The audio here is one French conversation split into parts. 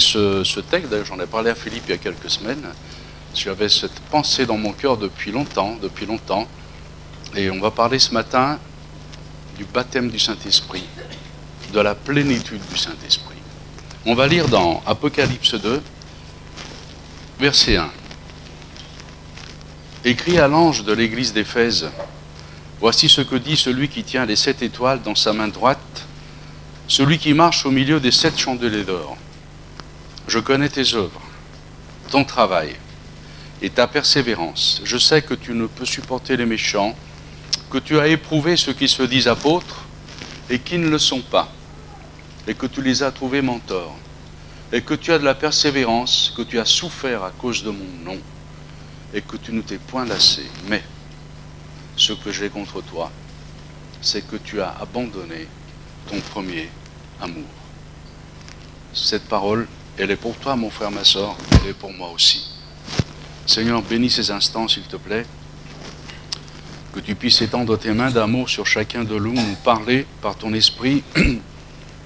ce texte, d'ailleurs j'en ai parlé à Philippe il y a quelques semaines, j'avais cette pensée dans mon cœur depuis longtemps, et on va parler ce matin du baptême du Saint-Esprit, de la plénitude du Saint-Esprit. On va lire dans Apocalypse 2, verset 1. Écrit à l'ange de l'église d'Éphèse, voici ce que dit celui qui tient les 7 étoiles dans sa main droite, celui qui marche au milieu des 7 chandeliers d'or. Je connais tes œuvres, ton travail et ta persévérance. Je sais que tu ne peux supporter les méchants, que tu as éprouvé ceux qui se disent apôtres et qui ne le sont pas, et que tu les as trouvés mentors, et que tu as de la persévérance, que tu as souffert à cause de mon nom, et que tu ne t'es point lassé. Mais ce que j'ai contre toi, c'est que tu as abandonné ton premier amour. Cette parole, elle est pour toi, mon frère, ma soeur, elle est pour moi aussi. Seigneur, bénis ces instants, s'il te plaît, que tu puisses étendre tes mains d'amour sur chacun de nous parler par ton esprit,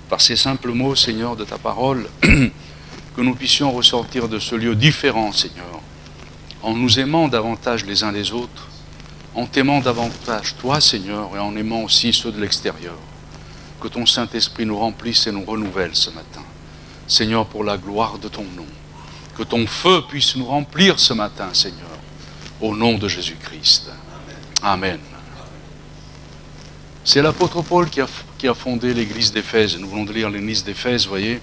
par ces simples mots, Seigneur, de ta parole, que nous puissions ressortir de ce lieu différent, Seigneur, en nous aimant davantage les uns les autres, en t'aimant davantage toi, Seigneur, et en aimant aussi ceux de l'extérieur. Que ton Saint-Esprit nous remplisse et nous renouvelle ce matin. Seigneur, pour la gloire de ton nom. Que ton feu puisse nous remplir ce matin, Seigneur, au nom de Jésus-Christ. Amen. C'est l'apôtre Paul qui a fondé l'église d'Éphèse. Nous venons de lire l'église d'Éphèse, vous voyez.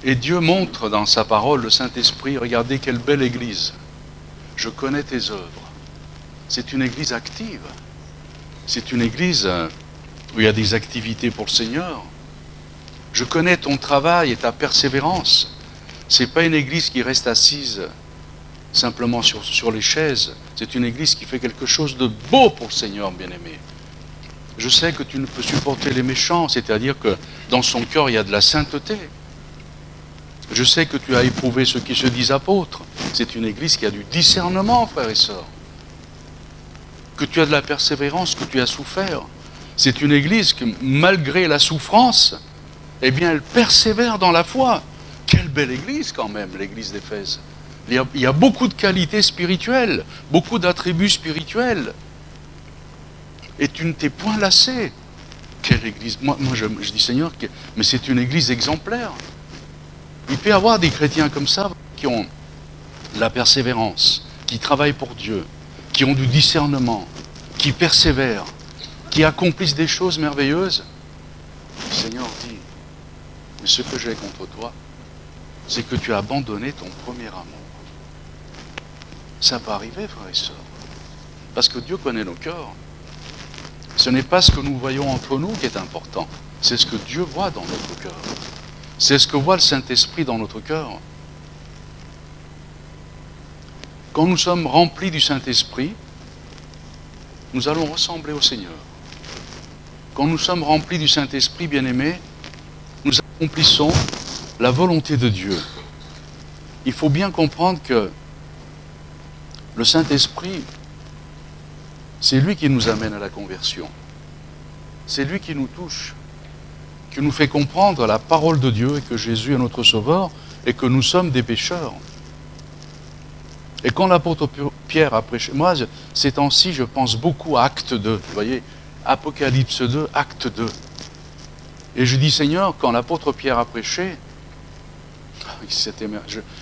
Et Dieu montre dans sa parole, le Saint-Esprit, regardez quelle belle église. Je connais tes œuvres. C'est une église active. C'est une église où il y a des activités pour le Seigneur. Je connais ton travail et ta persévérance. Ce n'est pas une église qui reste assise simplement sur les chaises. C'est une église qui fait quelque chose de beau pour le Seigneur, bien-aimé. Je sais que tu ne peux supporter les méchants, c'est-à-dire que dans son cœur, il y a de la sainteté. Je sais que tu as éprouvé ceux qui se disent apôtres. C'est une église qui a du discernement, frères et sœurs. Que tu as de la persévérance, que tu as souffert. C'est une église que, malgré la souffrance, eh bien, elle persévère dans la foi. Quelle belle église quand même, l'église d'Éphèse. Il y a beaucoup de qualités spirituelles, beaucoup d'attributs spirituels. Et tu ne t'es point lassé. Quelle église. Moi je dis Seigneur, mais c'est une église exemplaire. Il peut y avoir des chrétiens comme ça qui ont de la persévérance, qui travaillent pour Dieu, qui ont du discernement, qui persévèrent, qui accomplissent des choses merveilleuses. Le Seigneur dit, mais ce que j'ai contre toi, c'est que tu as abandonné ton premier amour. Ça peut arriver, frères et sœurs, parce que Dieu connaît nos cœurs. Ce n'est pas ce que nous voyons entre nous qui est important, c'est ce que Dieu voit dans notre cœur. C'est ce que voit le Saint-Esprit dans notre cœur. Quand nous sommes remplis du Saint-Esprit, nous allons ressembler au Seigneur. Quand nous sommes remplis du Saint-Esprit, bien-aimés, nous accomplissons la volonté de Dieu. Il faut bien comprendre que le Saint-Esprit, c'est lui qui nous amène à la conversion. C'est lui qui nous touche, qui nous fait comprendre la parole de Dieu et que Jésus est notre Sauveur et que nous sommes des pécheurs. Et quand l'apôtre Pierre a prêché, moi, ces temps-ci, je pense beaucoup à Acte 2, vous voyez, Apocalypse 2, Acte 2. Et je dis, Seigneur, quand l'apôtre Pierre a prêché,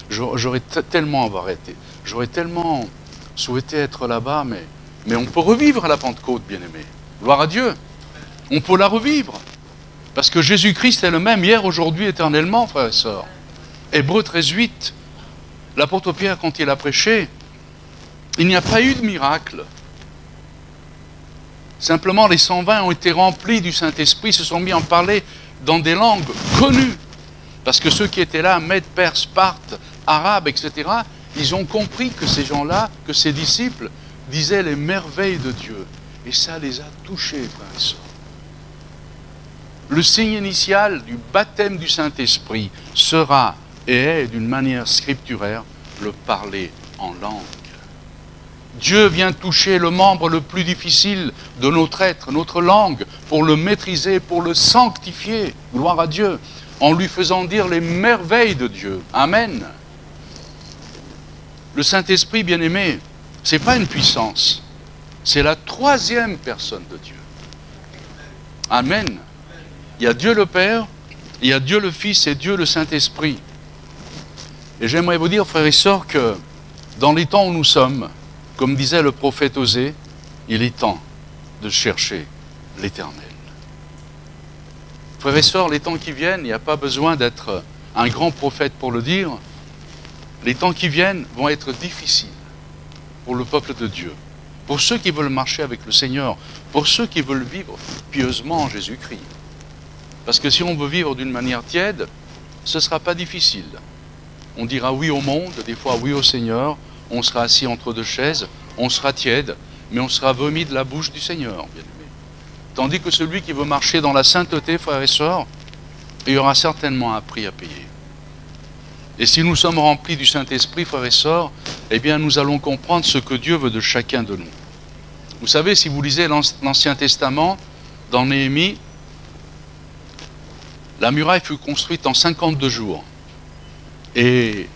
j'aurais tellement arrêté, j'aurais tellement souhaité être là-bas, mais on peut revivre à la Pentecôte, bien-aimé. Gloire à Dieu. On peut la revivre. Parce que Jésus-Christ est le même hier, aujourd'hui, éternellement, frères et sœurs. Hébreux 13:8. L'apôtre Pierre, quand il a prêché, il n'y a pas eu de miracle. Simplement, les 120 ont été remplis du Saint-Esprit, se sont mis à parler dans des langues connues. Parce que ceux qui étaient là, Mèdes, Perses, Parthes, Arabes, etc., ils ont compris que ces gens-là, que ces disciples, disaient les merveilles de Dieu. Et ça les a touchés, frères et sœurs. Le signe initial du baptême du Saint-Esprit sera et est, d'une manière scripturaire, le parler en langue. Dieu vient toucher le membre le plus difficile de notre être, notre langue, pour le maîtriser, pour le sanctifier. Gloire à Dieu. en lui faisant dire les merveilles de Dieu. Amen. Le Saint-Esprit, bien-aimé, ce n'est pas une puissance, c'est la troisième personne de Dieu. Amen. Il y a Dieu le Père, il y a Dieu le Fils et Dieu le Saint-Esprit. Et j'aimerais vous dire, frères et sœurs, que dans les temps où nous sommes, comme disait le prophète Osée, il est temps de chercher l'Éternel. Frères et sœurs, les temps qui viennent, il n'y a pas besoin d'être un grand prophète pour le dire, les temps qui viennent vont être difficiles pour le peuple de Dieu, pour ceux qui veulent marcher avec le Seigneur, pour ceux qui veulent vivre pieusement en Jésus-Christ. Parce que si on veut vivre d'une manière tiède, ce ne sera pas difficile. On dira oui au monde, des fois oui au Seigneur, on sera assis entre deux chaises, on sera tiède, mais on sera vomi de la bouche du Seigneur, bien aimé. Tandis que celui qui veut marcher dans la sainteté, frères et sœurs, il y aura certainement un prix à payer. Et si nous sommes remplis du Saint-Esprit, frères et sœurs, eh bien nous allons comprendre ce que Dieu veut de chacun de nous. Vous savez, si vous lisez l'Ancien Testament, dans Néhémie, la muraille fut construite en 52 jours. Et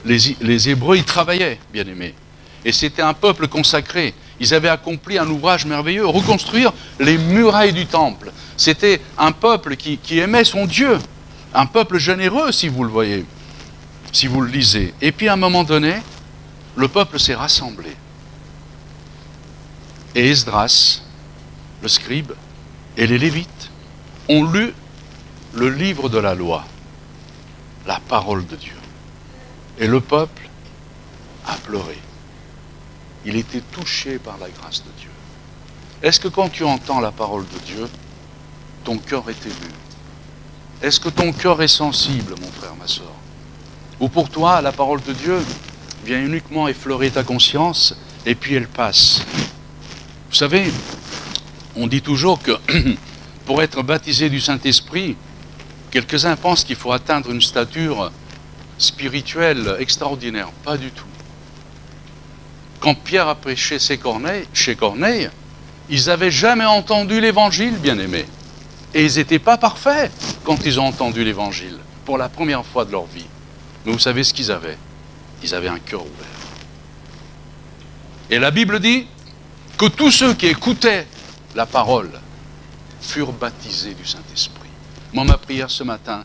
les Hébreux y travaillaient, bien aimés. Et c'était un peuple consacré. Ils avaient accompli un ouvrage merveilleux, reconstruire les murailles du temple. C'était un peuple qui aimait son Dieu, un peuple généreux, si vous le voyez, si vous le lisez. Et puis à un moment donné, le peuple s'est rassemblé. Et Esdras, le scribe, et les Lévites ont lu le livre de la loi, la parole de Dieu. Et le peuple a pleuré. Il était touché par la grâce de Dieu. Est-ce que quand tu entends la parole de Dieu, ton cœur est ému? Est-ce que ton cœur est sensible, mon frère, ma soeur? Ou pour toi, la parole de Dieu vient uniquement effleurer ta conscience et puis elle passe? Vous savez, on dit toujours que pour être baptisé du Saint-Esprit, quelques-uns pensent qu'il faut atteindre une stature spirituelle extraordinaire. Pas du tout. Quand Pierre a prêché chez Corneille, ils n'avaient jamais entendu l'évangile, bien-aimés. Et ils n'étaient pas parfaits quand ils ont entendu l'évangile, pour la première fois de leur vie. Mais vous savez ce qu'ils avaient? Ils avaient un cœur ouvert. Et la Bible dit que tous ceux qui écoutaient la parole furent baptisés du Saint-Esprit. Moi, ma prière ce matin,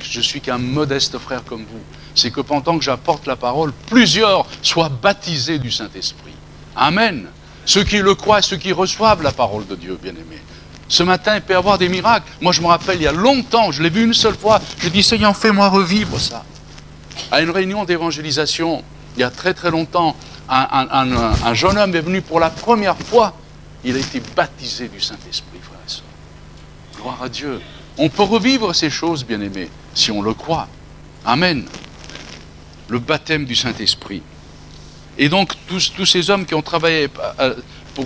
je suis qu'un modeste frère comme vous, c'est que pendant que j'apporte la parole, plusieurs soient baptisés du Saint-Esprit. Amen. Ceux qui le croient, ceux qui reçoivent la parole de Dieu, bien-aimés. Ce matin, il peut y avoir des miracles. Moi, je me rappelle, il y a longtemps, je l'ai vu une seule fois, je dis, Seigneur, fais-moi revivre ça. À une réunion d'évangélisation, il y a très très longtemps, un jeune homme est venu pour la première fois, il a été baptisé du Saint-Esprit, frère et sœur. Gloire à Dieu. On peut revivre ces choses, bien-aimés, si on le croit. Amen. Le baptême du Saint-Esprit. Et donc, tous ces hommes qui ont travaillé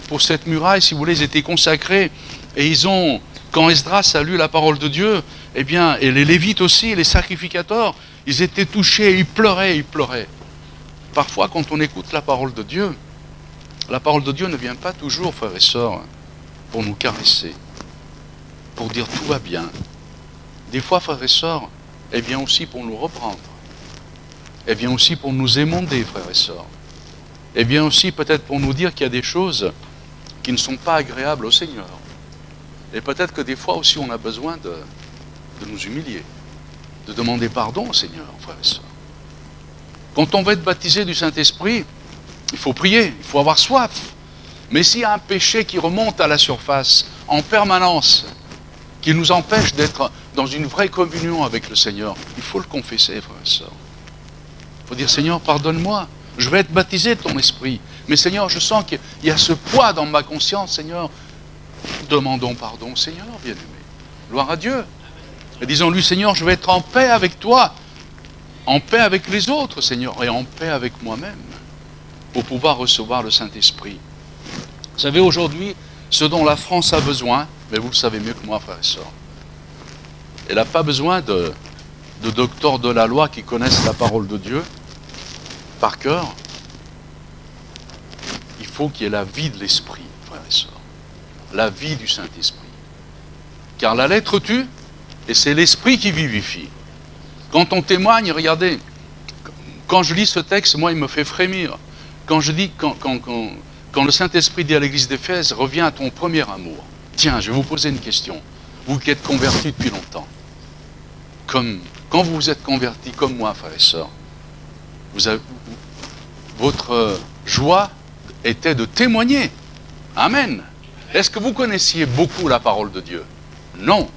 pour cette muraille, si vous voulez, ils étaient consacrés. Et ils ont, quand Esdras a lu la parole de Dieu, eh bien, et les Lévites aussi, les sacrificateurs, ils étaient touchés, ils pleuraient, ils pleuraient. Parfois, quand on écoute la parole de Dieu ne vient pas toujours, frères et sœurs, pour nous caresser, pour dire tout va bien. Des fois, frères et sœurs, elle vient aussi pour nous reprendre. Elle vient aussi pour nous émonder, frères et sœurs. Elle vient aussi peut-être pour nous dire qu'il y a des choses qui ne sont pas agréables au Seigneur. Et peut-être que des fois aussi on a besoin de nous humilier, de demander pardon au Seigneur, frères et sœurs. Quand on va être baptisé du Saint-Esprit, il faut prier, il faut avoir soif. Mais s'il y a un péché qui remonte à la surface en permanence, qui nous empêche d'être dans une vraie communion avec le Seigneur, il faut le confesser, frères et sœurs. Il faut dire, Seigneur, pardonne-moi, je vais être baptisé de ton esprit. Mais Seigneur, je sens qu'il y a ce poids dans ma conscience, Seigneur. Demandons pardon, Seigneur, bien-aimé. Gloire à Dieu. Et disons-lui, Seigneur, je vais être en paix avec toi, en paix avec les autres, Seigneur, et en paix avec moi-même, pour pouvoir recevoir le Saint-Esprit. Vous savez, aujourd'hui, ce dont la France a besoin, mais vous le savez mieux que moi, frères et sœurs, elle n'a pas besoin de docteurs de la loi qui connaissent la parole de Dieu par cœur. Il faut qu'il y ait la vie de l'Esprit, frères et sœurs. La vie du Saint-Esprit. Car la lettre tue, Et c'est l'Esprit qui vivifie. Quand on témoigne, regardez, quand je lis ce texte, moi, il me fait frémir. Quand je dis, quand le Saint-Esprit dit à l'église d'Éphèse, reviens à ton premier amour. Tiens, je vais vous poser une question. Vous qui êtes convertis depuis longtemps, quand vous vous êtes convertis comme moi, frères et sœurs, votre joie était de témoigner. Amen. Est-ce que vous connaissiez beaucoup la parole de Dieu? Non.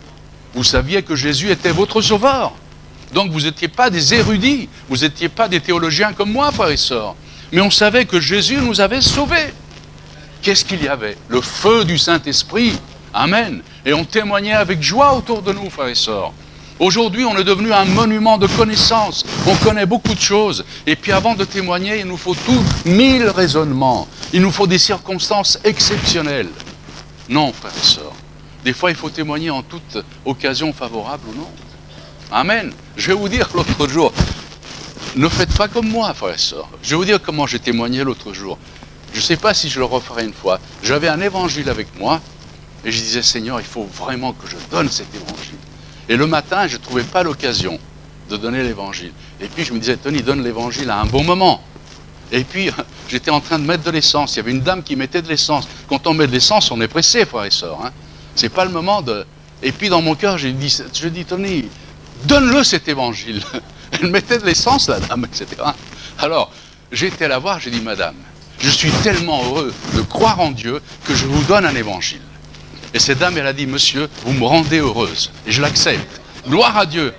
Vous saviez que Jésus était votre sauveur. Donc vous n'étiez pas des érudits, vous n'étiez pas des théologiens comme moi, frères et sœurs. Mais on savait que Jésus nous avait sauvés. Qu'est-ce qu'il y avait? Le feu du Saint-Esprit. Amen. Et on témoignait avec joie autour de nous, frères et sœurs. Aujourd'hui, on est devenu un monument de connaissances. On connaît beaucoup de choses. Et puis avant de témoigner, il nous faut 1000 raisonnements. Il nous faut des circonstances exceptionnelles. Non, frères et sœurs. Des fois, il faut témoigner en toute occasion favorable ou non. Amen. Je vais vous dire l'autre jour, ne faites pas comme moi, frères et sœurs. Je vais vous dire comment j'ai témoigné l'autre jour. Je ne sais pas si je le referai une fois. J'avais un évangile avec moi et je disais, Seigneur, il faut vraiment que je donne cet évangile. Et le matin, je ne trouvais pas l'occasion de donner l'évangile. Et puis je me disais, Tony, donne l'évangile à un bon moment. Et puis j'étais en train de mettre de l'essence. Il y avait une dame qui mettait de l'essence. Quand on met de l'essence, on est pressé, frères et sœurs. Hein. C'est pas le moment de... Et puis dans mon cœur, je dis, Tony, donne-le cet évangile. Elle mettait de l'essence, la dame, etc. Alors, j'ai été la voir, j'ai dit, Madame, je suis tellement heureux de croire en Dieu que je vous donne un évangile. Et cette dame, elle a dit, Monsieur, vous me rendez heureuse. Et je l'accepte. Gloire à Dieu.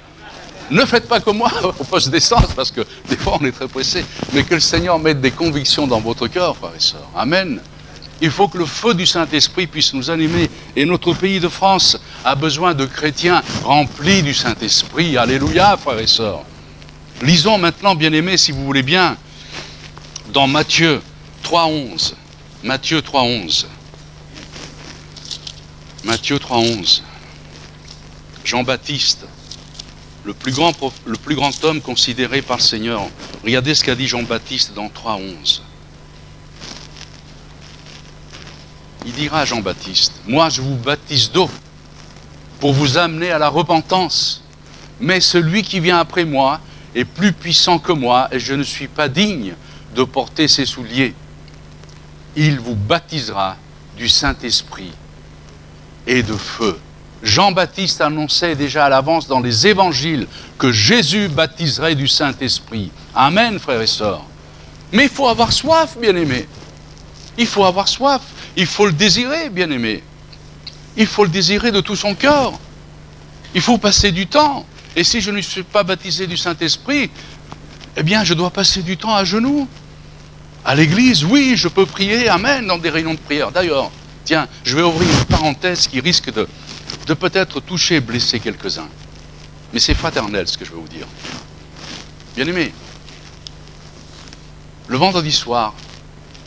Ne faites pas comme moi au poste d'essence, parce que des fois on est très pressé. Mais que le Seigneur mette des convictions dans votre cœur, frères et sœurs. Amen. Il faut que le feu du Saint-Esprit puisse nous animer. Et notre pays de France a besoin de chrétiens remplis du Saint-Esprit. Alléluia, frères et sœurs. Lisons maintenant, bien-aimés, si vous voulez bien, dans Matthieu 3,11. Matthieu 3,11. Matthieu 3,11. Jean-Baptiste, le plus grand homme considéré par le Seigneur. Regardez ce qu'a dit Jean-Baptiste dans 3,11. Il dira à Jean-Baptiste, moi je vous baptise d'eau pour vous amener à la repentance. Mais celui qui vient après moi est plus puissant que moi et je ne suis pas digne de porter ses souliers. Il vous baptisera du Saint-Esprit et de feu. Jean-Baptiste annonçait déjà à l'avance dans les évangiles que Jésus baptiserait du Saint-Esprit. Amen, frères et sœurs. Mais il faut avoir soif, bien-aimés. Il faut avoir soif. Il faut le désirer, bien-aimé. Il faut le désirer de tout son cœur. Il faut passer du temps. Et si je ne suis pas baptisé du Saint-Esprit, eh bien, je dois passer du temps à genoux. À l'église, oui, je peux prier, amen, dans des réunions de prière. D'ailleurs, tiens, je vais ouvrir une parenthèse qui risque de peut-être toucher et blesser quelques-uns. Mais c'est fraternel, ce que je vais vous dire. Bien-aimé, le vendredi soir,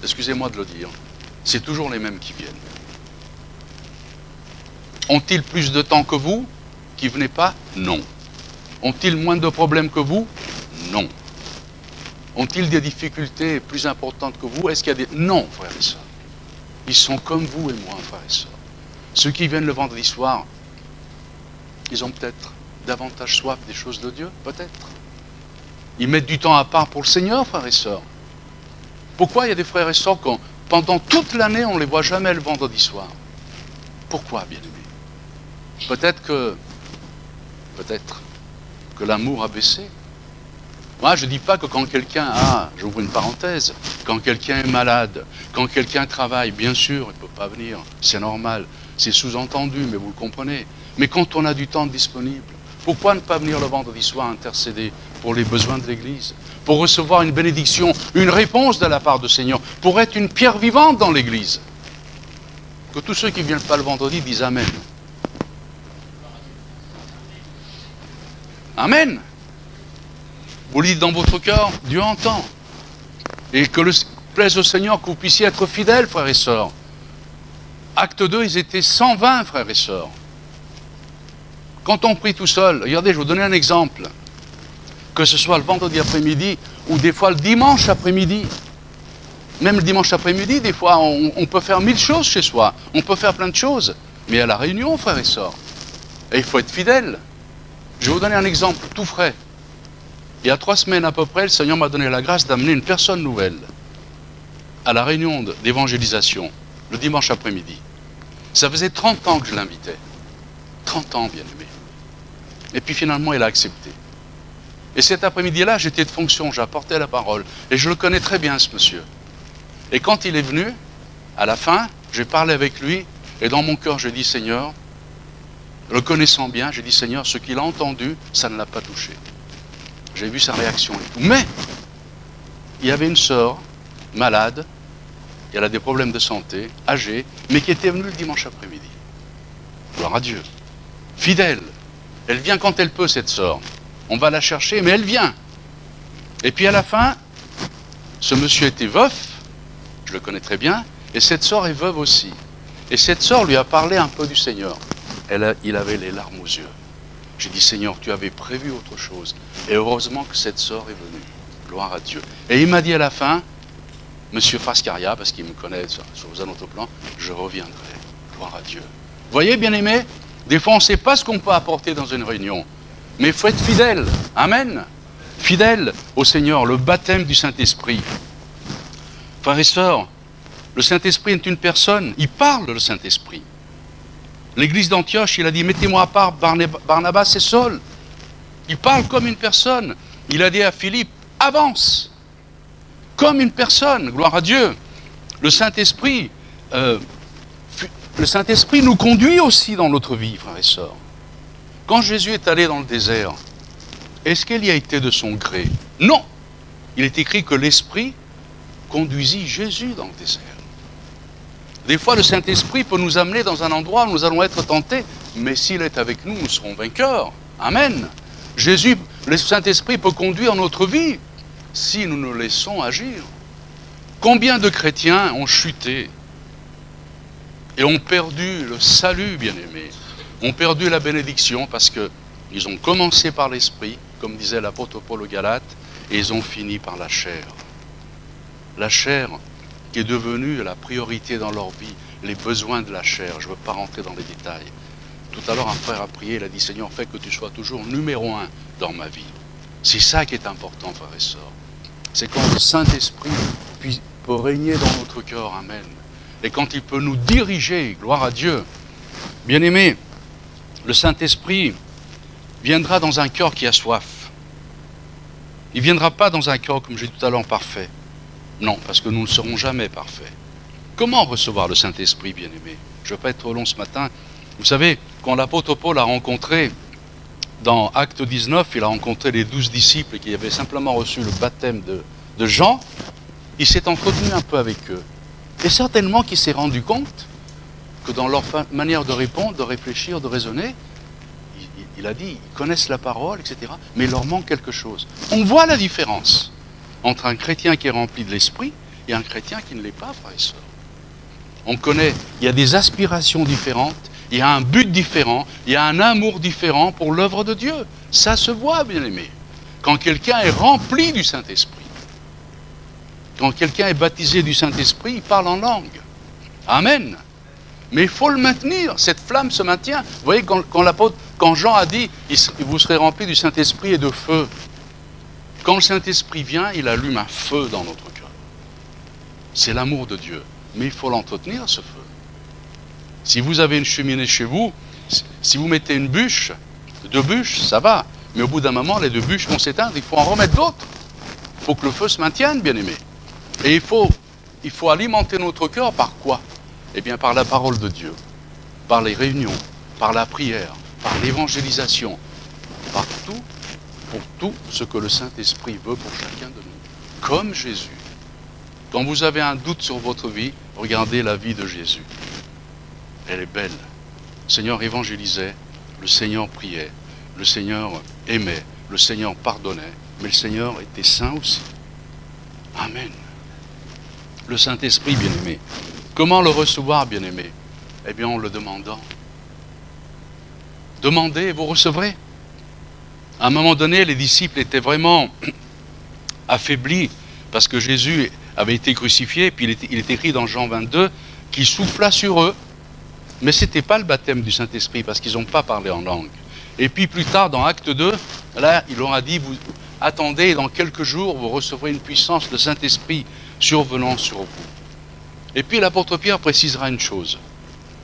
excusez-moi de le dire, c'est toujours les mêmes qui viennent. Ont-ils plus de temps que vous qui venez pas? Non. Ont-ils moins de problèmes que vous? Non. Ont-ils des difficultés plus importantes que vous? Est-ce qu'il y a des... Non, frères et sœurs. Ils sont comme vous et moi, frères et sœurs. Ceux qui viennent le vendredi soir, ils ont peut-être davantage soif des choses de Dieu, peut-être. Ils mettent du temps à part pour le Seigneur, frères et sœurs. Pourquoi il y a des frères et sœurs quand pendant toute l'année, on ne les voit jamais le vendredi soir? Pourquoi, bien-aimés? Peut-être que l'amour a baissé. Moi, je ne dis pas que quand quelqu'un j'ouvre une parenthèse, quand quelqu'un est malade, quand quelqu'un travaille, bien sûr, il ne peut pas venir, c'est normal, c'est sous-entendu, mais vous le comprenez. Mais quand on a du temps disponible, pourquoi ne pas venir le vendredi soir intercéder pour les besoins de l'Église, pour recevoir une bénédiction, une réponse de la part du Seigneur, pour être une pierre vivante dans l'Église? Que tous ceux qui ne viennent pas le vendredi disent Amen. Amen. Vous le dites dans votre cœur, Dieu entend. Et que le plaise au Seigneur que vous puissiez être fidèles, frères et sœurs. Acte 2, ils étaient 120, frères et sœurs. Quand on prie tout seul, regardez, je vais vous donner un exemple. Que ce soit le vendredi après-midi ou des fois le dimanche après-midi. Même le dimanche après-midi, des fois, on peut faire 1000 choses chez soi. On peut faire plein de choses. Mais à la réunion, frères et sœurs. Et il faut être fidèle. Je vais vous donner un exemple tout frais. Il y a 3 semaines à peu près, le Seigneur m'a donné la grâce d'amener une personne nouvelle à la réunion d'évangélisation, le dimanche après-midi. Ça faisait 30 ans que je l'invitais. 30 ans, bien aimé. Et puis finalement, il a accepté. Et cet après-midi-là, j'étais de fonction, j'apportais la parole. Et je le connais très bien, ce monsieur. Et quand il est venu, à la fin, j'ai parlé avec lui, et dans mon cœur, j'ai dit, Seigneur, le connaissant bien, j'ai dit, Seigneur, ce qu'il a entendu, ça ne l'a pas touché. J'ai vu sa réaction et tout. Mais, il y avait une sœur, malade, elle a des problèmes de santé, âgée, mais qui était venue le dimanche après-midi. Gloire à Dieu. Fidèle. Elle vient quand elle peut, cette sœur. On va la chercher, mais elle vient. Et puis à la fin, ce monsieur était veuf, je le connais très bien, et cette sœur est veuve aussi. Et cette sœur lui a parlé un peu du Seigneur. Il avait les larmes aux yeux. J'ai dit, Seigneur, tu avais prévu autre chose. Et heureusement que cette sœur est venue. Gloire à Dieu. Et il m'a dit à la fin, Monsieur Frascaria, parce qu'il me connaît sur un autre plan, je reviendrai. Gloire à Dieu. Vous voyez, bien-aimés, des fois on ne sait pas ce qu'on peut apporter dans une réunion. Mais il faut être fidèle. Amen. Fidèle au Seigneur, le baptême du Saint-Esprit. Frères et sœurs, le Saint-Esprit est une personne, il parle le Saint-Esprit. L'église d'Antioche, il a dit, mettez-moi à part Barnabas et Saul. Il parle comme une personne. Il a dit à Philippe, avance. Comme une personne, gloire à Dieu. Le Saint-Esprit nous conduit aussi dans notre vie, frères et sœurs. Quand Jésus est allé dans le désert, est-ce qu'il y a été de son gré? Non. Il est écrit que l'Esprit conduisit Jésus dans le désert. Des fois, le Saint-Esprit peut nous amener dans un endroit où nous allons être tentés, mais s'il est avec nous, nous serons vainqueurs. Amen. Jésus, le Saint-Esprit peut conduire notre vie si nous nous laissons agir. Combien de chrétiens ont chuté et ont perdu le salut, bien-aimés, ont perdu la bénédiction parce qu'ils ont commencé par l'Esprit, comme disait l'apôtre Paul aux Galates, et ils ont fini par la chair. La chair qui est devenue la priorité dans leur vie, les besoins de la chair. Je ne veux pas rentrer dans les détails. Tout à l'heure, un frère a prié, il a dit, Seigneur, fais que tu sois toujours numéro 1 dans ma vie. C'est ça qui est important, frères et sœurs. C'est quand le Saint-Esprit peut régner dans notre cœur, amen. Et quand il peut nous diriger, gloire à Dieu. Bien-aimés, le Saint-Esprit viendra dans un cœur qui a soif. Il ne viendra pas dans un cœur, comme j'ai dit tout à l'heure, parfait. Non, parce que nous ne serons jamais parfaits. Comment recevoir le Saint-Esprit, bien-aimé? Je ne vais pas être trop long ce matin. Vous savez, quand l'apôtre Paul a rencontré, dans Acte 19, il a rencontré les 12 disciples qui avaient simplement reçu le baptême de Jean, il s'est entretenu un peu avec eux. Et certainement qu'il s'est rendu compte que dans leur manière de répondre, de réfléchir, de raisonner, il a dit, ils connaissent la parole, etc., mais il leur manque quelque chose. On voit la différence entre un chrétien qui est rempli de l'esprit et un chrétien qui ne l'est pas, frères et sœurs. On connaît, il y a des aspirations différentes, il y a un but différent, il y a un amour différent pour l'œuvre de Dieu. Ça se voit, bien-aimé. Quand quelqu'un est rempli du Saint-Esprit, quand quelqu'un est baptisé du Saint-Esprit, il parle en langue. Amen. Mais il faut le maintenir, cette flamme se maintient. Vous voyez, quand Jean a dit, vous serez remplis du Saint-Esprit et de feu, quand le Saint-Esprit vient, il allume un feu dans notre cœur. C'est l'amour de Dieu. Mais il faut l'entretenir, ce feu. Si vous avez une cheminée chez vous, si vous mettez une bûche, 2 bûches, ça va. Mais au bout d'un moment, les 2 bûches vont s'éteindre, il faut en remettre d'autres. Il faut que le feu se maintienne, bien-aimé. Et il faut alimenter notre cœur par quoi? Eh bien, par la parole de Dieu, par les réunions, par la prière, par l'évangélisation, par tout, pour tout ce que le Saint-Esprit veut pour chacun de nous. Comme Jésus. Quand vous avez un doute sur votre vie, regardez la vie de Jésus. Elle est belle. Le Seigneur évangélisait, le Seigneur priait, le Seigneur aimait, le Seigneur pardonnait, mais le Seigneur était saint aussi. Amen. Le Saint-Esprit, bien-aimé. Comment le recevoir, bien-aimé? Eh bien, en le demandant. Demandez et vous recevrez. À un moment donné, les disciples étaient vraiment affaiblis parce que Jésus avait été crucifié, puis il est écrit dans Jean 22 qu'il souffla sur eux, mais ce n'était pas le baptême du Saint-Esprit parce qu'ils n'ont pas parlé en langue. Et puis plus tard, dans Acte 2, là, il leur a dit, vous attendez, et dans quelques jours, vous recevrez une puissance de Saint-Esprit survenant sur vous. Et puis l'apôtre Pierre précisera une chose.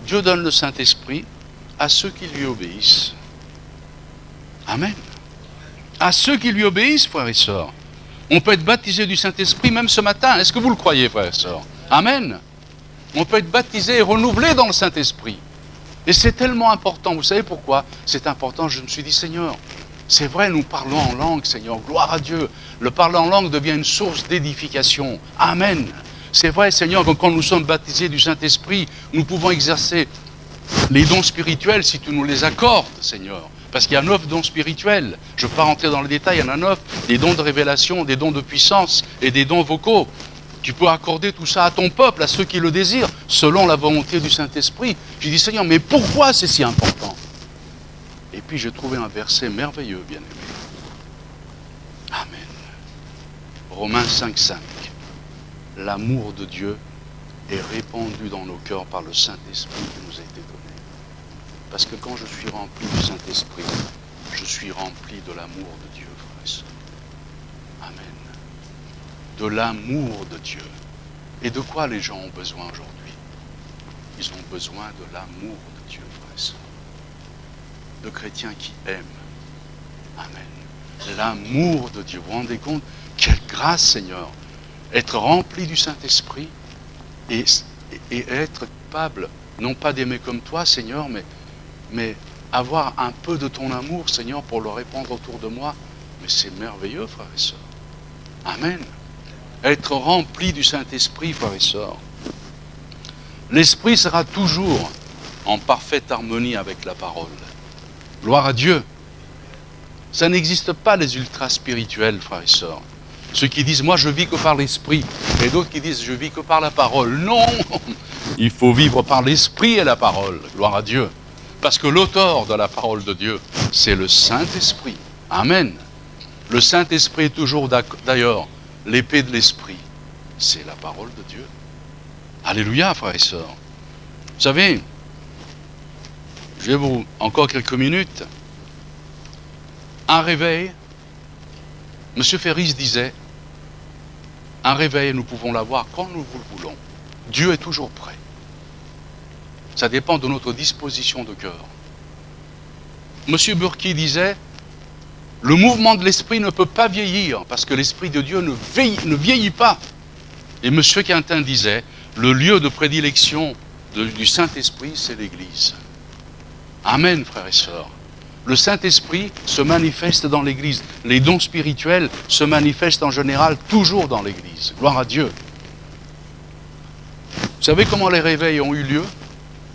Dieu donne le Saint-Esprit à ceux qui lui obéissent. Amen. À ceux qui lui obéissent, frères et sœurs. On peut être baptisé du Saint-Esprit même ce matin. Est-ce que vous le croyez, frères et sœurs? Amen. On peut être baptisé et renouvelé dans le Saint-Esprit. Et c'est tellement important. Vous savez pourquoi c'est important? Je me suis dit, Seigneur, c'est vrai, nous parlons en langue, Seigneur. Gloire à Dieu. Le parler en langue devient une source d'édification. Amen. C'est vrai, Seigneur, que quand nous sommes baptisés du Saint-Esprit, nous pouvons exercer les dons spirituels si tu nous les accordes, Seigneur. Parce qu'il y a 9 dons spirituels. Je ne vais pas rentrer dans le détail, il y en a 9. Des dons de révélation, des dons de puissance et des dons vocaux. Tu peux accorder tout ça à ton peuple, à ceux qui le désirent, selon la volonté du Saint-Esprit. J'ai dit, Seigneur, mais pourquoi c'est si important? Et puis j'ai trouvé un verset merveilleux, bien-aimé. Amen. Romains 5,5. L'amour de Dieu est répandu dans nos cœurs par le Saint-Esprit qui nous a été donné. Parce que quand je suis rempli du Saint-Esprit, je suis rempli de l'amour de Dieu, frères et sœurs. Amen. De l'amour de Dieu. Et de quoi les gens ont besoin aujourd'hui? Ils ont besoin de l'amour de Dieu, frères et sœurs. De chrétiens qui aiment. Amen. L'amour de Dieu. Vous vous rendez compte? Quelle grâce, Seigneur. Être rempli du Saint-Esprit et être capable, non pas d'aimer comme toi, Seigneur, mais avoir un peu de ton amour, Seigneur, pour le répandre autour de moi. Mais c'est merveilleux, frères et sœurs. Amen. Être rempli du Saint-Esprit, frères et sœurs. L'Esprit sera toujours en parfaite harmonie avec la parole. Gloire à Dieu. Ça n'existe pas les ultra-spirituels, frères et sœurs. Ceux qui disent, moi je vis que par l'Esprit, et d'autres qui disent, je vis que par la parole. Non, il faut vivre par l'Esprit et la parole. Gloire à Dieu. Parce que l'auteur de la parole de Dieu, c'est le Saint-Esprit. Amen. Le Saint-Esprit est toujours d'ailleurs l'épée de l'Esprit. C'est la parole de Dieu. Alléluia, frères et sœurs. Vous savez, je vais vous, encore quelques minutes, un réveil, M. Ferris disait, un réveil, nous pouvons l'avoir quand nous le voulons. Dieu est toujours prêt. Ça dépend de notre disposition de cœur. M. Burki disait, le mouvement de l'esprit ne peut pas vieillir, parce que l'esprit de Dieu ne vieillit pas. Et M. Quintin disait, le lieu de prédilection du Saint-Esprit, c'est l'Église. Amen, frères et sœurs. Le Saint-Esprit se manifeste dans l'Église. Les dons spirituels se manifestent en général toujours dans l'Église. Gloire à Dieu. Vous savez comment les réveils ont eu lieu?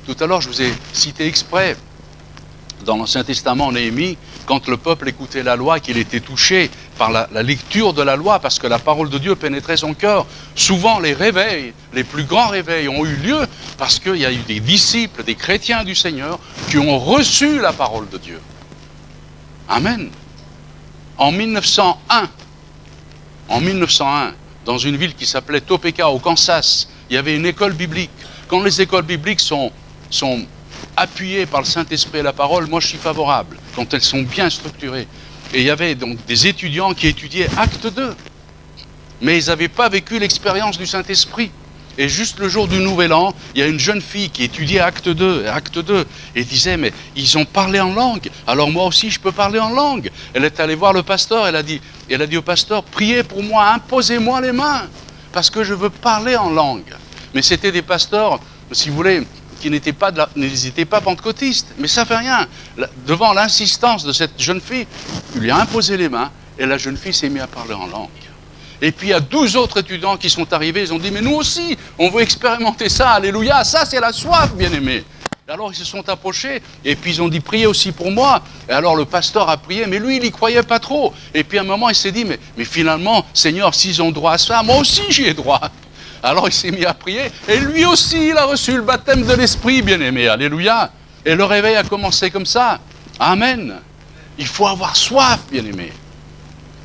Tout à l'heure, je vous ai cité exprès, dans l'Ancien Testament, Néhémie, quand le peuple écoutait la loi, qu'il était touché par la lecture de la loi, parce que la parole de Dieu pénétrait son cœur. Souvent, les réveils, les plus grands réveils ont eu lieu parce qu'il y a eu des disciples, des chrétiens du Seigneur, qui ont reçu la parole de Dieu. Amen. En 1901, dans une ville qui s'appelait Topeka, au Kansas, il y avait une école biblique. Quand les écoles bibliques sont appuyées par le Saint-Esprit et la parole, moi je suis favorable, quand elles sont bien structurées. Et il y avait donc des étudiants qui étudiaient Acte 2, mais ils n'avaient pas vécu l'expérience du Saint-Esprit. Et juste le jour du Nouvel An, il y a une jeune fille qui étudiait Acte 2, et disait, mais ils ont parlé en langue, alors moi aussi je peux parler en langue. Elle est allée voir le pasteur, elle a dit au pasteur, priez pour moi, imposez-moi les mains, parce que je veux parler en langue. Mais c'était des pasteurs, si vous voulez, qui n'étaient pas pentecôtistes, mais ça fait rien. Devant l'insistance de cette jeune fille, il lui a imposé les mains, et la jeune fille s'est mise à parler en langue. Et puis il y a 12 autres étudiants qui sont arrivés, ils ont dit, mais nous aussi, on veut expérimenter ça, alléluia, ça c'est la soif, bien-aimé. Alors ils se sont approchés, et puis ils ont dit, priez aussi pour moi. Et alors le pasteur a prié, mais lui il n'y croyait pas trop. Et puis à un moment il s'est dit, mais finalement, Seigneur, s'ils ont droit à ça, moi aussi j'y ai droit. Alors il s'est mis à prier, et lui aussi il a reçu le baptême de l'Esprit, bien-aimé, alléluia. Et le réveil a commencé comme ça. Amen. Il faut avoir soif, bien-aimé.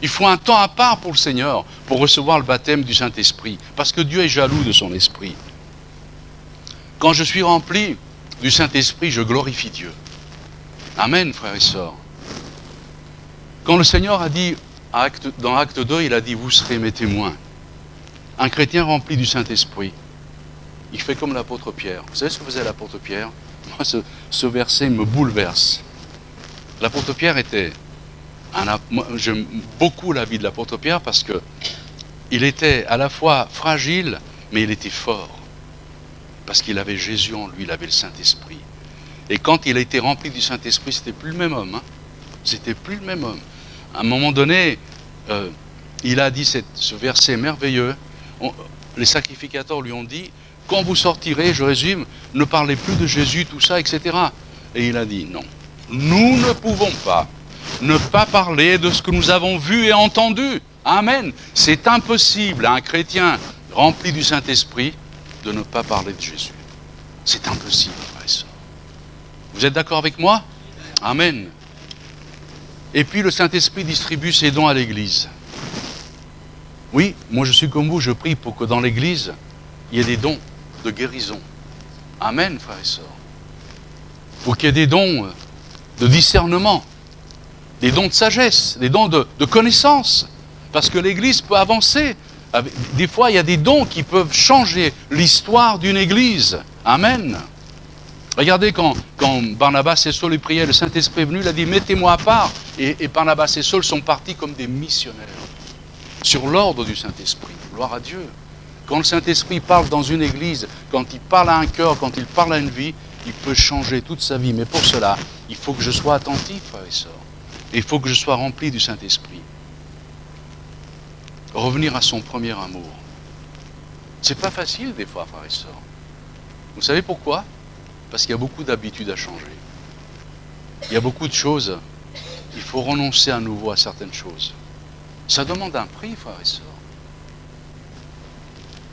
Il faut un temps à part pour le Seigneur, pour recevoir le baptême du Saint-Esprit, parce que Dieu est jaloux de son Esprit. Quand je suis rempli du Saint-Esprit, je glorifie Dieu. Amen, frères et sœurs. Quand le Seigneur a dit, dans Acte 2, il a dit, vous serez mes témoins. Un chrétien rempli du Saint-Esprit, il fait comme l'apôtre Pierre. Vous savez ce que faisait l'apôtre Pierre? Moi, ce verset me bouleverse. L'apôtre Pierre était... Moi, j'aime beaucoup la vie de l'apôtre Pierre parce que il était à la fois fragile, mais il était fort. Parce qu'il avait Jésus en lui, il avait le Saint-Esprit. Et quand il a été rempli du Saint-Esprit, c'était plus le même homme. Hein. C'était plus le même homme. À un moment donné, il a dit ce verset merveilleux. Les sacrificateurs lui ont dit, quand vous sortirez, je résume, ne parlez plus de Jésus, tout ça, etc. Et il a dit, non, nous ne pouvons pas ne pas parler de ce que nous avons vu et entendu. Amen. C'est impossible à un chrétien rempli du Saint-Esprit de ne pas parler de Jésus. C'est impossible, frère et sœur. Vous êtes d'accord avec moi? Amen. Et puis le Saint-Esprit distribue ses dons à l'Église. Oui, moi je suis comme vous, je prie pour que dans l'Église, il y ait des dons de guérison. Amen, frères et sœurs. Pour qu'il y ait des dons de discernement, des dons de sagesse, des dons de connaissance. Parce que l'Église peut avancer. Des fois, il y a des dons qui peuvent changer l'histoire d'une Église. Amen. Regardez quand Barnabas et Saul priaient, le Saint-Esprit est venu, il a dit, mettez-moi à part. Et Barnabas et Saul sont partis comme des missionnaires. Sur l'ordre du Saint-Esprit. Gloire à Dieu. Quand le Saint-Esprit parle dans une Église, quand il parle à un cœur, quand il parle à une vie, il peut changer toute sa vie. Mais pour cela, il faut que je sois attentif, frères et sœurs. Et il faut que je sois rempli du Saint-Esprit. Revenir à son premier amour. C'est pas facile des fois, frères et sœurs. Vous savez pourquoi? Parce qu'il y a beaucoup d'habitudes à changer. Il y a beaucoup de choses. Il faut renoncer à nouveau à certaines choses. Ça demande un prix, frères et sœurs.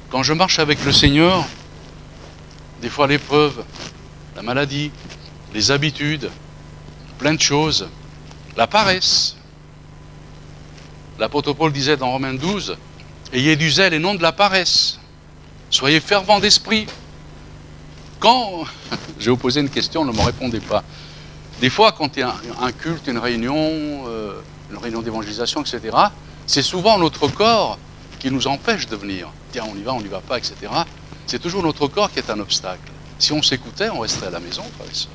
Quand je marche avec le Seigneur, des fois l'épreuve, la maladie, les habitudes, plein de choses, la paresse. L'apôtre Paul disait dans Romains 12, « Ayez du zèle et non de la paresse. Soyez fervents d'esprit. » Quand, j'ai posé une question, ne me répondez pas. Des fois, quand il y a un culte, une réunion d'évangélisation, etc., c'est souvent notre corps qui nous empêche de venir. Tiens, on n'y va pas, etc. C'est toujours notre corps qui est un obstacle. Si on s'écoutait, on resterait à la maison, frères et sœurs.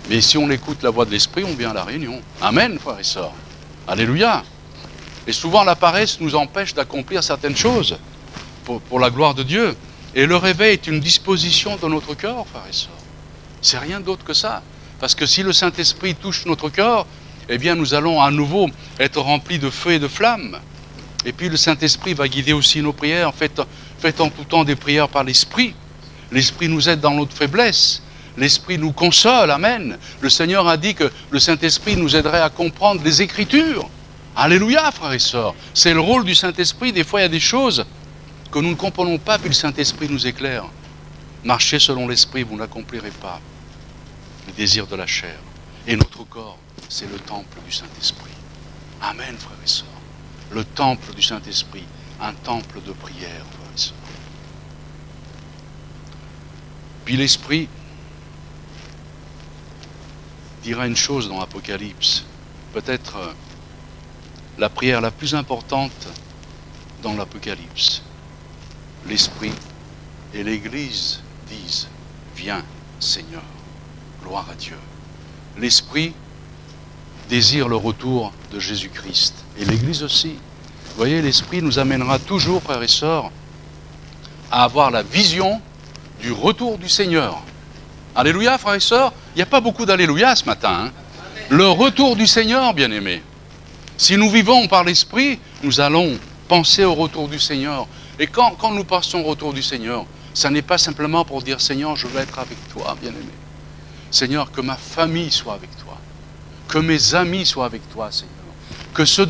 Mais si on écoute la voix de l'Esprit, on vient à la réunion. Amen, frères et sœurs. Alléluia. Et souvent, la paresse nous empêche d'accomplir certaines choses pour la gloire de Dieu. Et le réveil est une disposition de notre cœur, frères et sœurs. C'est rien d'autre que ça. Parce que si le Saint-Esprit touche notre cœur, eh bien, nous allons à nouveau être remplis de feu et de flamme. Et puis, le Saint-Esprit va guider aussi nos prières. Faites en tout temps des prières par l'Esprit. L'Esprit nous aide dans notre faiblesse. L'Esprit nous console, amen. Le Seigneur a dit que le Saint-Esprit nous aiderait à comprendre les Écritures. Alléluia, frères et sœurs. C'est le rôle du Saint-Esprit. Des fois, il y a des choses que nous ne comprenons pas, puis le Saint-Esprit nous éclaire. Marchez selon l'Esprit, vous n'accomplirez pas les désirs de la chair. Et notre corps, c'est le temple du Saint-Esprit. Amen, frères et sœurs. Le temple du Saint-Esprit, un temple de prière, frères et sœurs. Puis l'Esprit dira une chose dans l'Apocalypse, peut-être la prière la plus importante dans l'Apocalypse. L'Esprit et l'Église disent, viens Seigneur, gloire à Dieu. L'Esprit désire le retour de Jésus-Christ et l'Église aussi. Vous voyez, l'Esprit nous amènera toujours, frères et sœurs, à avoir la vision du retour du Seigneur. Alléluia, frères et sœurs. Il n'y a pas beaucoup d'alléluia ce matin. Hein. Le retour du Seigneur, bien-aimés. Si nous vivons par l'Esprit, nous allons penser au retour du Seigneur. Et quand nous pensons au retour du Seigneur, ça n'est pas simplement pour dire, Seigneur, je veux être avec toi, bien-aimé. Seigneur, que ma famille soit avec toi. Que mes amis soient avec toi, Seigneur. Que ceux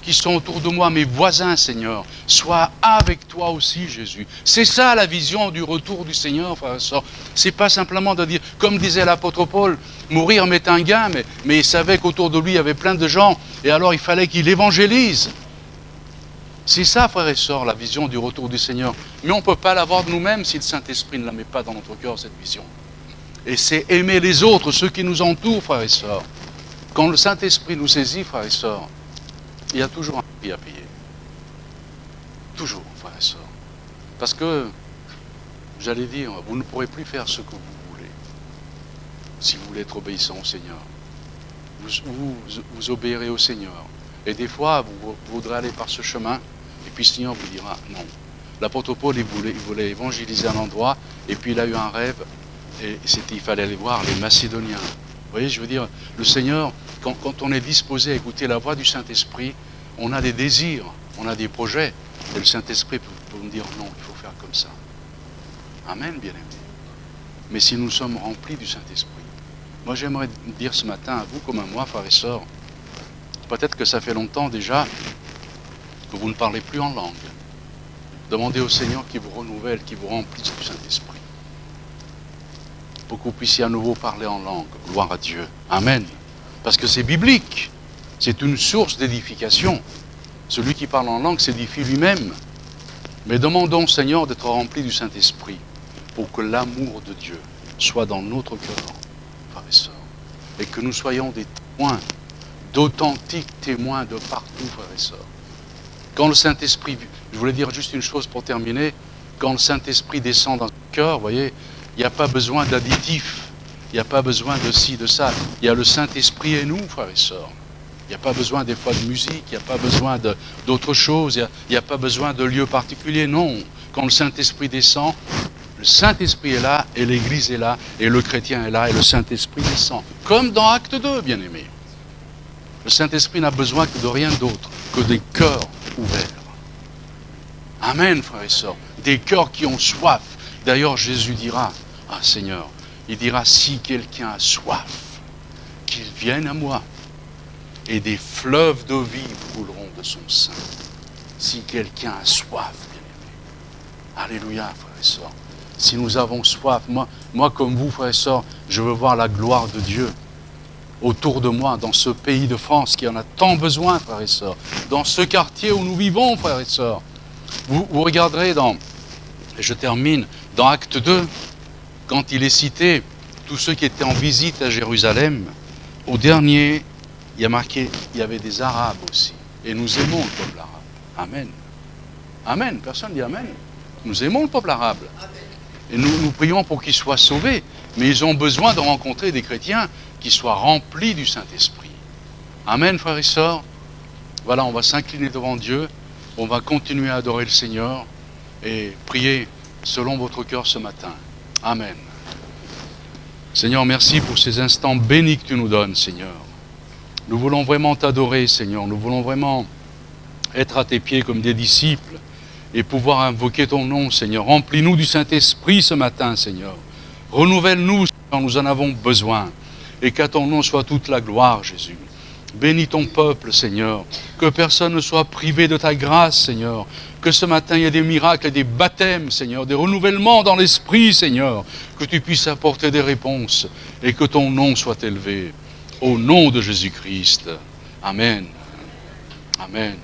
qui sont autour de moi, mes voisins, Seigneur, soient avec toi aussi, Jésus. C'est ça la vision du retour du Seigneur, frères et sœurs. C'est pas simplement de dire, comme disait l'apôtre Paul, mourir m'est un gain, mais il savait qu'autour de lui, il y avait plein de gens, et alors il fallait qu'il évangélise. C'est ça, frères et sœurs, la vision du retour du Seigneur. Mais on ne peut pas l'avoir de nous-mêmes si le Saint-Esprit ne la met pas dans notre cœur, cette vision. Et c'est aimer les autres, ceux qui nous entourent, frères et sœurs. Quand le Saint-Esprit nous saisit, frères et sœurs, il y a toujours un prix à payer. Toujours, frères et sœurs. Parce que, j'allais dire, vous ne pourrez plus faire ce que vous voulez. Si vous voulez être obéissant au Seigneur. Vous obéirez au Seigneur. Et des fois, vous voudrez aller par ce chemin, et puis le Seigneur vous dira non. L'apôtre Paul, il voulait évangéliser un endroit, et puis il a eu un rêve, et il fallait aller voir les Macédoniens. Vous voyez, je veux dire, le Seigneur, quand on est disposé à écouter la voix du Saint-Esprit, on a des désirs, on a des projets, et le Saint-Esprit peut nous dire non, il faut faire comme ça. Amen, bien-aimés. Mais si nous sommes remplis du Saint-Esprit, moi j'aimerais dire ce matin à vous comme à moi, frères et sœurs, peut-être que ça fait longtemps déjà que vous ne parlez plus en langue. Demandez au Seigneur qui vous renouvelle, qui vous remplisse du Saint-Esprit. Pour que vous puissiez à nouveau parler en langue. Gloire à Dieu. Amen. Parce que c'est biblique. C'est une source d'édification. Celui qui parle en langue s'édifie lui-même. Mais demandons au Seigneur d'être rempli du Saint-Esprit pour que l'amour de Dieu soit dans notre cœur, frères et sœurs. Et que nous soyons des témoins, d'authentiques témoins de partout, frères et sœurs. Quand le Saint-Esprit, je voulais dire juste une chose pour terminer, quand le Saint-Esprit descend dans le cœur, vous voyez, il n'y a pas besoin d'additifs, il n'y a pas besoin de ci, de ça. Il y a le Saint-Esprit et nous, frères et sœurs. Il n'y a pas besoin des fois de musique, il n'y a pas besoin d'autre chose, il n'y a pas besoin de lieu particulier, non. Quand le Saint-Esprit descend, le Saint-Esprit est là, et l'Église est là, et le chrétien est là, et le Saint-Esprit descend. Comme dans Acte 2, bien-aimés. Le Saint-Esprit n'a besoin que de rien d'autre, que des cœurs ouverts. Amen, frères et sœurs. Des cœurs qui ont soif. D'ailleurs, Jésus dira, ah Seigneur, il dira, si quelqu'un a soif, qu'il vienne à moi, et des fleuves de vie couleront de son sein. Si quelqu'un a soif, bien-aimé. Alléluia, frères et sœurs. Si nous avons soif, moi comme vous, frères et sœurs, je veux voir la gloire de Dieu autour de moi, dans ce pays de France qui en a tant besoin, frères et sœurs, dans ce quartier où nous vivons, frères et sœurs. Vous regarderez et je termine, dans Acte 2, quand il est cité tous ceux qui étaient en visite à Jérusalem, au dernier, il y a marqué, il y avait des Arabes aussi. Et nous aimons le peuple arabe. Amen. Amen. Personne dit Amen. Nous aimons le peuple arabe. Et nous prions pour qu'ils soient sauvés. Mais ils ont besoin de rencontrer des chrétiens qui soient remplis du Saint-Esprit. Amen, frères et sœurs. Voilà, on va s'incliner devant Dieu. On va continuer à adorer le Seigneur et prier selon votre cœur ce matin. Amen. Seigneur, merci pour ces instants bénis que tu nous donnes, Seigneur. Nous voulons vraiment t'adorer, Seigneur. Nous voulons vraiment être à tes pieds comme des disciples et pouvoir invoquer ton nom, Seigneur. Remplis-nous du Saint-Esprit ce matin, Seigneur. Renouvelle-nous, Seigneur, nous en avons besoin. Et qu'à ton nom soit toute la gloire, Jésus. Bénis ton peuple, Seigneur. Que personne ne soit privé de ta grâce, Seigneur. Que ce matin, il y ait des miracles et des baptêmes, Seigneur. Des renouvellements dans l'esprit, Seigneur. Que tu puisses apporter des réponses et que ton nom soit élevé. Au nom de Jésus-Christ. Amen. Amen.